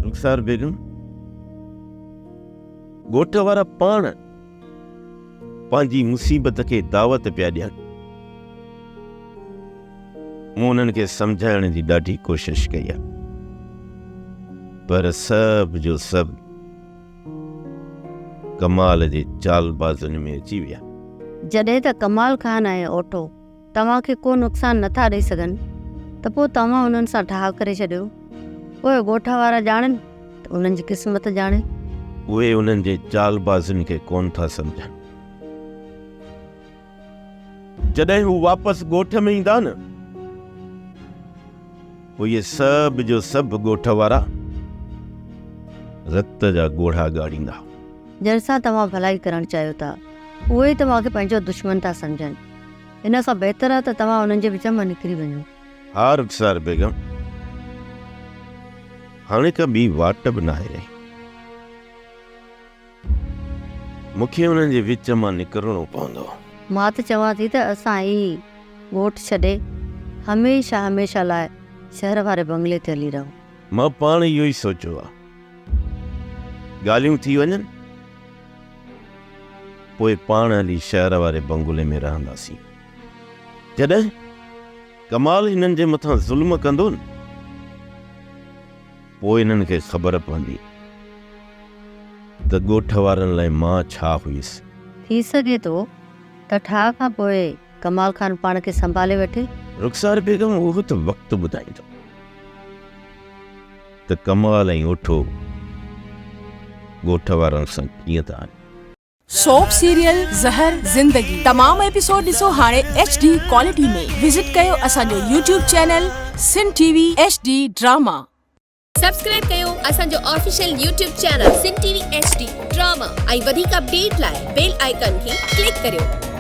रुखसार बेगम, ॻोठ वारा पाण पंहिंजी मुसीबत खे दावत पिया ॾियनि। मूं उन्हनि खे सम्झाइण जी ॾाढी कोशिश कई आहे, पर सभ जो सभु कमाल जे चालबाज़ुनि में अची विया। जॾहिं त कमाल खान ऐं ओठो तव्हांखे को नुक़सान नथा ॾेई सघनि त पोइ तव्हां उन्हनि सां ठाह करे छॾियो। पोइ ॻोठ वारा ॼाणनि त उन्हनि जी क़िस्मत ॼाणे। उहे उन्हनि जे चालबाज़ुनि खे कोन था सम्झनि। जॾहिं हू वापसि ॻोठ में ईंदा न, पोइ इहे सभ जो सभु ॻोठ वारा रत जा ॻोढ़ा ॻाड़ींदा। जंहिंसां तव्हां भलाई करणु चाहियो था उहे ई तव्हांखे पंहिंजो दुश्मन था सम्झनि। इन सां बहितर आहे त तव्हां उन्हनि जे विच मां निकिरी वञो। हा रुखसार बेगम, हाणे का ॿी वाट बि नाहे रही। मूंखे उन्हनि जे विच मां निकिरणो पवंदो। मां त चवां थी त असां ई ॻोठ छॾे हमेशह हमेशह लाइ शहर वारे बंगले ते हली रहूं। मां पाण इहो ई सोचियो आहे। ॻाल्हियूं थी वञनि, पोइ पाण हली शहर वारे बंगले में रहंदासीं। जॾहिं कमाल हिननि जे मथां ज़ुल्म कंदो न, पोइ हिननि खे ख़बर पवंदी त ॻोठ वारनि लाइ मां छा हुयुसि। थी सघे थो त ठाह खां पोइ कमाल खान पाण खे संभाले वठे। रुखसार बेगम, उहो त वक़्तु ॿुधाईंदो त कमाल ऐं ओठो ॻोठ वारनि सां कीअं था। सोप सीरियल ज़हर ज़िंदगी तमाम एपिसोड ॾिसो हाणे HD क्वालिटी में। विजिट कयो असांजो YouTube चैनल सिन TV HD ड्रामा। सब्सक्राइब कयो असांजो ऑफिशियल YouTube चैनल सिन TV HD ड्रामा ऐं वधीक अपडेट लाइ बेल आइकन खे क्लिक करियो।